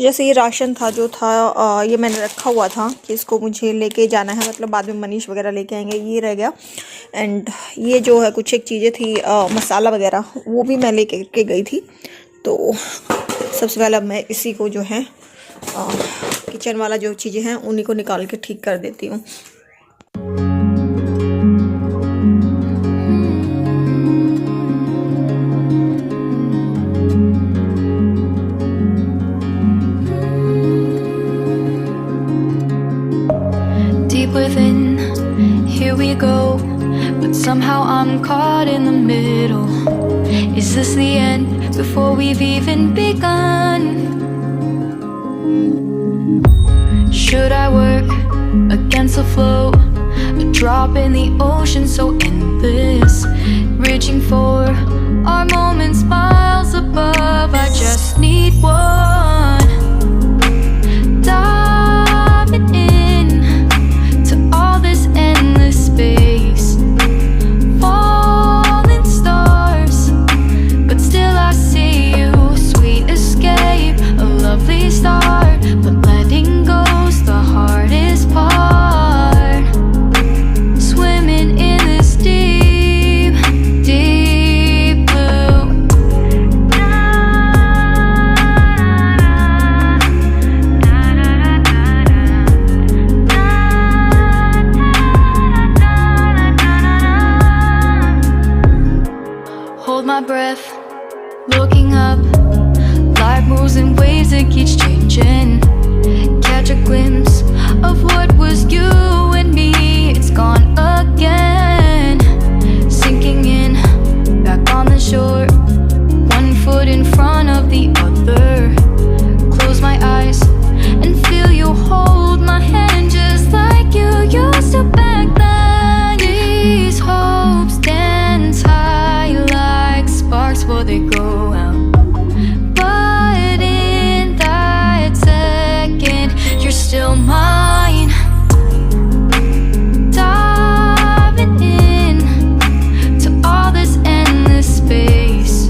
जैसे ये राशन था जो था ये मैंने रखा हुआ था कि इसको मुझे लेके जाना है, मतलब बाद में मनीष वगैरह लेके आएंगे, ये रह गया। एंड ये जो है कुछ एक चीज़ें थी मसाला वगैरह, वो भी मैं लेके के गई थी। तो सबसे पहले अब मैं इसी को जो है किचन वाला जो चीज़ें हैं उन्हीं को निकाल के ठीक कर देती हूँ। Within, here we go, but somehow I'm caught in the middle. Is this the end before we've even begun? Should I work against the flow, a drop in the ocean so endless, reaching for our moments miles above? I just need one, diving in space, falling stars, but still I see you. Sweet escape, a lovely start, but letting go's the hardest part. Swimming in this deep, deep blue. Hold my breath, looking up. Life moves in waves that keeps changing. Catch a glimpse of what was you and me. It's gone again. Sinking in, back on the shore. One foot in front of the other. Close my eyes and feel you hold my hand just like you used to back then. These hopes dance high like sparks before they go out. But in that second, you're still mine. Diving in to all this endless space.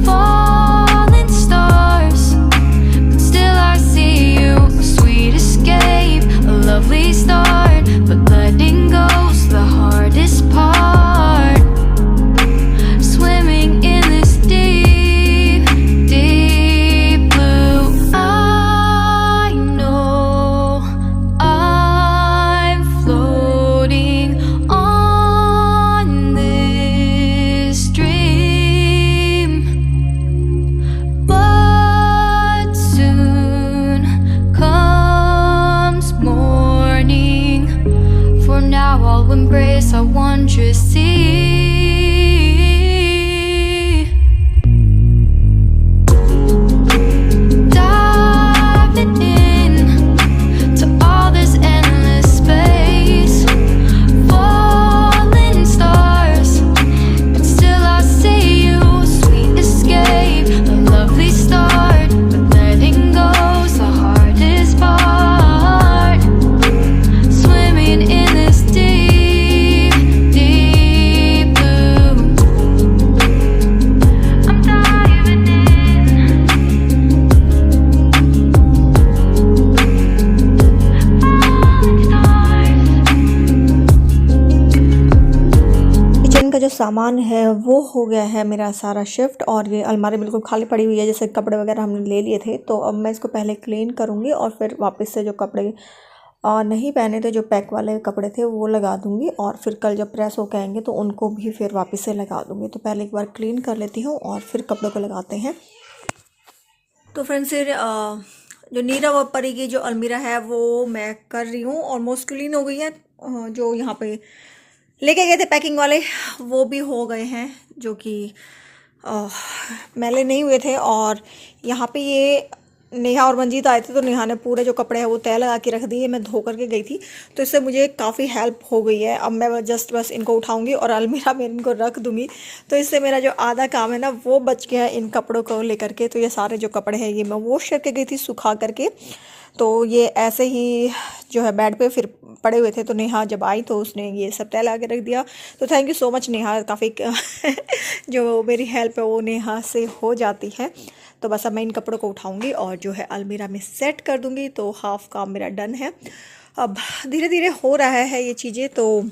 Falling stars, but still I see you. A sweet escape, a lovely start, but letting go's the hardest part. Swimming in this deep, deep blue. I know I'm floating on this dream, but soon comes morning. For now I'll embrace our wondrous sea. Diving in to all this endless space. Falling stars, but still I see you. Sweet escape, a lovely start, but letting go's the hardest part. Swimming in this deep, deep blue. I'm diving in. Falling stars. Kitchen का जो सामान है वो हो गया है मेरा सारा शिफ्ट, और ये अलमारी बिल्कुल खाली पड़ी हुई है। जैसे कपड़े वगैरह हमने ले लिए थे, तो अब मैं इसको पहले क्लीन करूँगी और फिर वापस से जो कपड़े नहीं पहने थे, जो पैक वाले कपड़े थे, वो लगा दूँगी। और फिर कल जब प्रेस होकर आएंगे तो उनको भी फिर वापस से लगा दूँगी। तो पहले एक बार क्लीन कर लेती हूँ और फिर कपड़ों को लगाते हैं। तो फ्रेंड्स फिर जो नीरव और परी की जो अलमीरा है वो मैं कर रही हूँ, ऑलमोस्ट क्लीन हो गई है। जो यहाँ पे लेके गए थे पैकिंग वाले वो भी हो गए हैं, जो कि मैले नहीं हुए थे। और यहाँ पे ये नेहा और मंजीत आए थे, तो नेहा ने पूरे जो कपड़े हैं वो तय लगा के रख दिए। मैं धो करके गई थी, तो इससे मुझे काफ़ी हेल्प हो गई है। अब मैं बस इनको उठाऊंगी और अलमीरा में इनको रख दूंगी, तो इससे मेरा जो आधा काम है ना वो बच गया इन कपड़ों को लेकर के। तो ये सारे जो कपड़े हैं ये मैं वॉश करके गई थी सुखा करके, तो ये ऐसे ही जो है बेड पे फिर पड़े हुए थे। तो नेहा जब आई तो उसने ये सब तय लगा के रख दिया। तो thank you so much Neha, काफ़ी जो मेरी हेल्प है वो नेहा से हो जाती है। तो बस अब मैं इन कपड़ों को उठाऊंगी और जो है अलमीरा में सेट कर दूंगी, तो हाफ काम मेरा डन है। अब धीरे धीरे हो रहा है ये चीज़ें, तो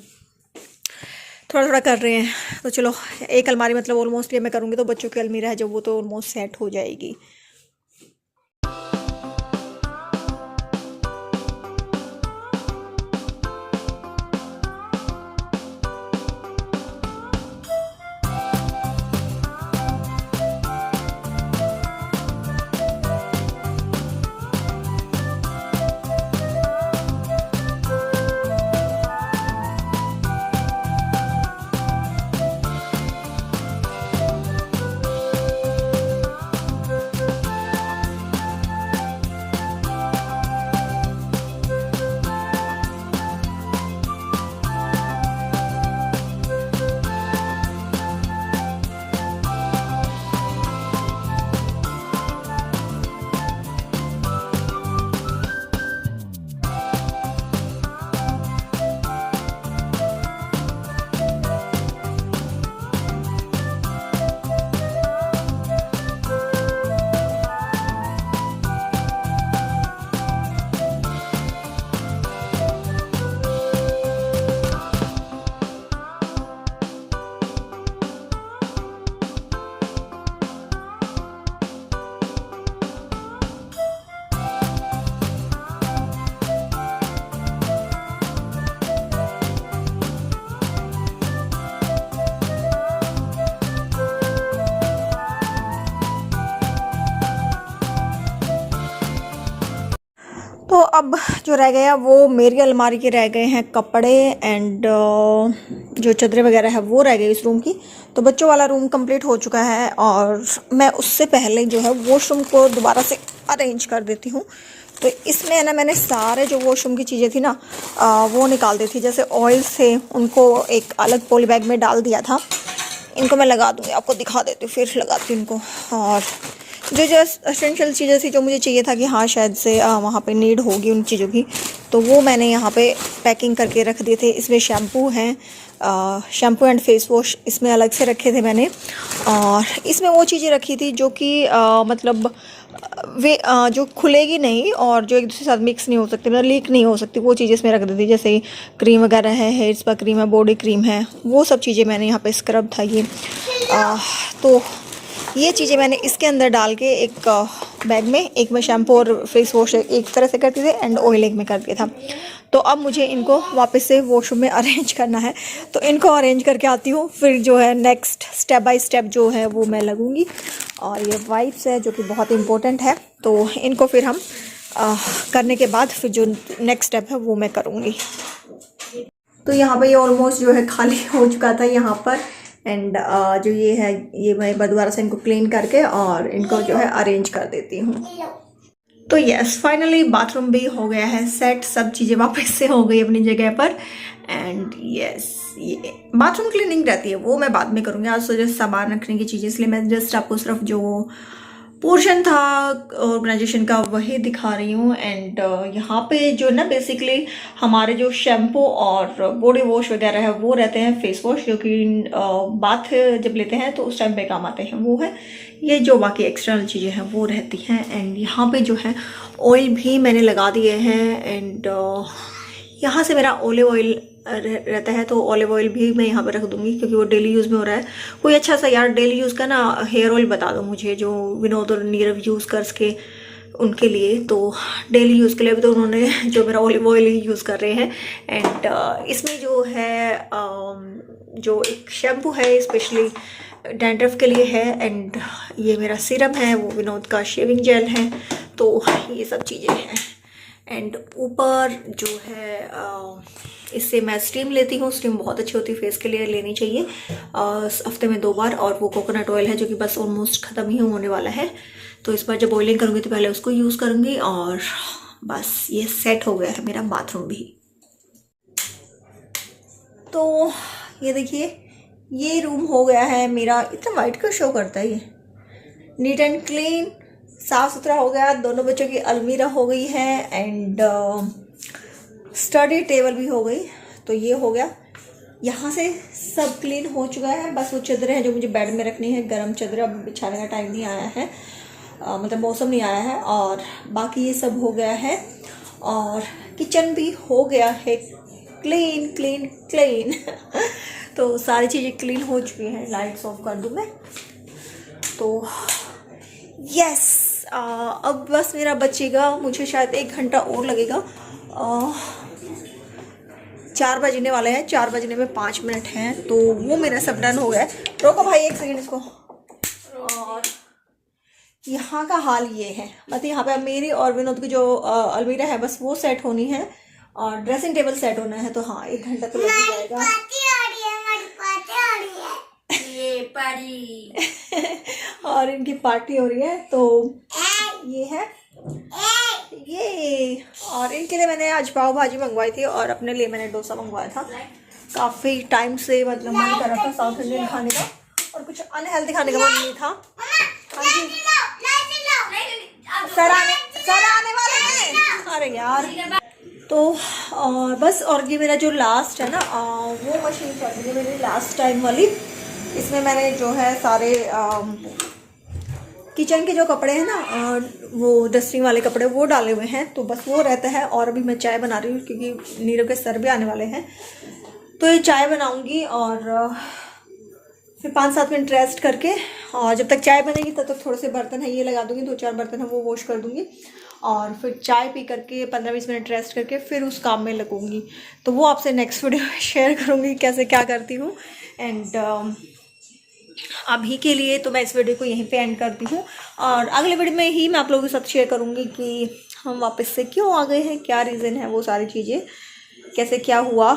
थोड़ा थोड़ा कर रहे हैं। तो चलो एक अलमारी मतलब ऑलमोस्ट ये मैं करूँगी तो बच्चों की अलमीरा है जो वो तो ऑलमोस्ट सेट हो जाएगी। तो अब जो रह गया वो मेरी अलमारी के रह गए हैं कपड़े एंड जो चादरें वगैरह है वो रह गई इस रूम की। तो बच्चों वाला रूम कंप्लीट हो चुका है और मैं उससे पहले जो है वॉशरूम को दोबारा से अरेंज कर देती हूँ। तो इसमें है ना मैंने सारे जो वॉशरूम की चीज़ें थी ना वो निकाल दी थी। जैसे ऑयल थे उनको एक अलग पॉली बैग में डाल दिया था। इनको मैं लगा दूँगी, आपको दिखा देती हूँ, फिर लगाती हूँ इनको। और जो जो एसेंशियल चीज़ें थी जो मुझे चाहिए था कि हाँ शायद से वहाँ पे नीड होगी उन चीज़ों की, तो वो मैंने यहाँ पे पैकिंग करके रख दिए थे। इसमें शैम्पू हैं, शैम्पू एंड फेस वॉश इसमें अलग से रखे थे मैंने। और इसमें वो चीज़ें रखी थी जो कि मतलब वे जो खुलेगी नहीं और जो एक दूसरे के साथ मिक्स नहीं हो सकती, मतलब लीक नहीं हो सकती, वो चीज़ें इसमें रख दी थी। जैसे क्रीम वगैरह है, हेयर स्पा क्रीम है, बॉडी क्रीम है, वो सब चीज़ें मैंने यहाँ पे स्क्रब था ये। तो ये चीज़ें मैंने इसके अंदर डाल के एक बैग में, एक में शैम्पू और फेस वॉश एक तरह से करती थी एंड ऑयल एक में कर दिया था। तो अब मुझे इनको वापस से वॉशरूम में अरेंज करना है, तो इनको अरेंज करके आती हूँ, फिर जो है नेक्स्ट स्टेप बाय स्टेप जो है वो मैं लगूँगी। और ये वाइप्स है जो कि बहुत इम्पोर्टेंट है, तो इनको फिर हम करने के बाद फिर जो नेक्स्ट स्टेप है वो मैं करूँगी। तो यहाँ पर ये ऑलमोस्ट जो है खाली हो चुका था यहाँ पर एंड जो ये है ये मैं दोबारा से इनको क्लीन करके और इनको जो है अरेंज कर देती हूँ। तो यस फाइनली बाथरूम भी हो गया है सेट, सब चीज़ें वापस से हो गई अपनी जगह पर। एंड यस ये बाथरूम क्लीनिंग रहती है वो मैं बाद में करूँगी, आज तो जस्ट सामान रखने की चीज़ें, इसलिए मैं जस्ट आपको सिर्फ जो पोर्शन था ऑर्गेनाइजेशन का वही दिखा रही हूँ। एंड यहाँ पे जो ना बेसिकली हमारे जो शैम्पू और बॉडी वॉश वगैरह है वो रहते हैं, फेस वॉश जो कि बाथ जब लेते हैं तो उस टाइम पे काम आते हैं वो है। ये जो बाकी एक्सटर्नल चीज़ें हैं वो रहती हैं। एंड यहाँ पे जो है ऑयल भी मैंने लगा दिए हैं एंड यहाँ से मेरा ऑलिव ऑयल रहता है, तो ऑलिव ऑयल भी मैं यहाँ पे रख दूँगी क्योंकि वो डेली यूज़ में हो रहा है। कोई अच्छा सा यार डेली यूज़ का ना हेयर ऑयल बता दो मुझे, जो विनोद और नीरव यूज़ कर सके उनके लिए। तो डेली यूज़ के लिए भी तो उन्होंने जो मेरा ऑलिव ऑयल ही यूज़ कर रहे हैं। एंड इसमें जो है जो एक शैम्पू है स्पेशली डैंड्रफ के लिए है एंड ये मेरा सीरम है, वो विनोद का शेविंग जेल है। तो ये सब चीज़ें हैं। एंड ऊपर जो है इससे मैं स्टीम लेती हूँ, स्टीम बहुत अच्छी होती है फेस के लिए, लेनी चाहिए हफ्ते में 2 बार। और वो कोकोनट ऑयल है जो कि बस ऑलमोस्ट ख़त्म ही होने वाला है, तो इस बार जब ऑयलिंग करूँगी तो पहले उसको यूज़ करूँगी। और बस ये सेट हो गया है मेरा बाथरूम भी। तो ये देखिए ये रूम हो गया है मेरा, इतना वाइट क्यों शो करता है ये, नीट एंड क्लीन साफ़ सुथरा हो गया। दोनों बच्चों की अलमीरा हो गई है एंड स्टडी टेबल भी हो गई। तो ये हो गया, यहाँ से सब क्लीन हो चुका है। बस वो चादरें हैं जो मुझे बेड में रखनी है, गर्म चादरें, अब बिछाने का टाइम नहीं आया है। मतलब मौसम नहीं आया है। और बाकी ये सब हो गया है और किचन भी हो गया है क्लीन क्लीन क्लीन तो सारी चीज़ें क्लीन हो चुकी हैं। लाइट्स ऑफ कर दूँ मैं तो यस। अब बस मेरा बचेगा, मुझे शायद 1 घंटा और लगेगा। 4 बजने वाले हैं, 4 बजने में 5 मिनट हैं, तो वो मेरा सब डन हो गया है। रोको भाई 1 सेकेंड इसको। और यहाँ का हाल ये है, मतलब यहाँ पे मेरी और विनोद की जो अलमीरा है बस वो सेट होनी है और ड्रेसिंग टेबल सेट होना है। तो हाँ 1 घंटा तो लग ही जाएगा। ये पारी और इनकी पार्टी हो रही है तो ये है ये। और इनके लिए मैंने आज पाव भाजी मंगवाई थी और अपने लिए मैंने डोसा मंगवाया था। काफ़ी टाइम से मतलब मन कर रहा था साउथ इंडियन खाने का और कुछ अनहेल्दी खाने का मन नहीं था। हाँ जी सर आने वाले हैं। अरे यार तो बस। और ये मेरा जो लास्ट है ना वो मशीन चल रही है मेरी लास्ट टाइम वाली। इसमें मैंने जो है सारे किचन के जो कपड़े हैं ना वो डस्टिंग वाले कपड़े वो डाले हुए हैं, तो बस वो रहता है। और अभी मैं चाय बना रही हूँ क्योंकि नीरव के सर भी आने वाले हैं, तो ये चाय बनाऊँगी और फिर 5-7 मिनट रेस्ट करके और जब तक चाय बनेगी तब तक थोड़े से बर्तन है ये लगा दूँगी, 2-4 बर्तन है वो वॉश कर दूँगी और फिर चाय पी करके 15-20 मिनट रेस्ट करके फिर उस काम में लगूँगी। तो वो आपसे नेक्स्ट वीडियो में शेयर करूँगी कैसे क्या करती हूँ। एंड अभी के लिए तो मैं इस वीडियो को यहीं पे एंड करती हूँ और अगले वीडियो में ही मैं आप लोगों के साथ शेयर करूँगी कि हम वापस से क्यों आ गए हैं, क्या रीज़न है, वो सारी चीज़ें कैसे क्या हुआ,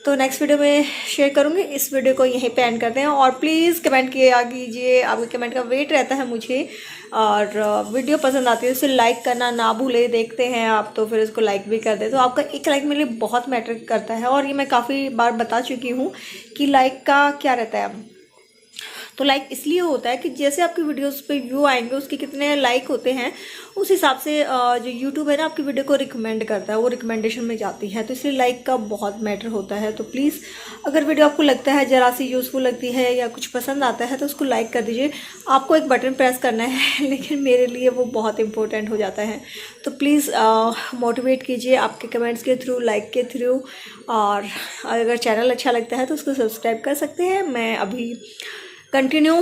तो नेक्स्ट वीडियो में शेयर करूँगी। इस वीडियो को यहीं पे एंड करते हैं और प्लीज़ कमेंट किया कीजिए, आपके कमेंट का वेट रहता है मुझे। और वीडियो पसंद आती है तो इसे लाइक करना ना भूले। देखते हैं आप तो फिर इसको लाइक भी कर दे, तो आपका एक लाइक मेरे लिए बहुत मैटर करता है और ये मैं काफ़ी बार बता चुकी हूँ कि लाइक का क्या रहता है। तो लाइक इसलिए होता है कि जैसे आपकी वीडियोस पे व्यू आएंगे उसके कितने लाइक होते हैं उस हिसाब से जो यूट्यूब है ना आपकी वीडियो को रिकमेंड करता है, वो रिकमेंडेशन में जाती है। तो इसलिए लाइक का बहुत मैटर होता है। तो प्लीज़ अगर वीडियो आपको लगता है ज़रा सी यूज़फुल लगती है या कुछ पसंद आता है तो उसको लाइक कर दीजिए। आपको एक बटन प्रेस करना है लेकिन मेरे लिए वो बहुत इंपॉर्टेंट हो जाता है। तो प्लीज़ मोटिवेट कीजिए आपके कमेंट्स के थ्रू, लाइक के थ्रू। और अगर चैनल अच्छा लगता है तो उसको सब्सक्राइब कर सकते हैं। मैं अभी कंटिन्यू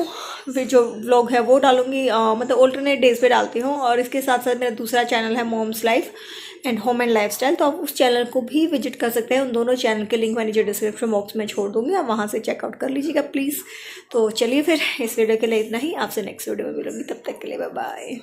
जो व्लॉग है वो डालूंगी, मतलब ऑल्टरनेट डेज पे डालती हूँ। और इसके साथ साथ मेरा दूसरा चैनल है moms life and home and lifestyle, तो आप उस चैनल को भी विजिट कर सकते हैं। उन दोनों चैनल के लिंक मैं नीचे डिस्क्रिप्शन बॉक्स में छोड़ दूँगी, आप वहाँ से चेकआउट कर लीजिएगा प्लीज़। तो चलिए फिर इस वीडियो के लिए इतना ही, आपसे नेक्स्ट वीडियो में मिलूंगी, तब तक के लिए बाय बाय।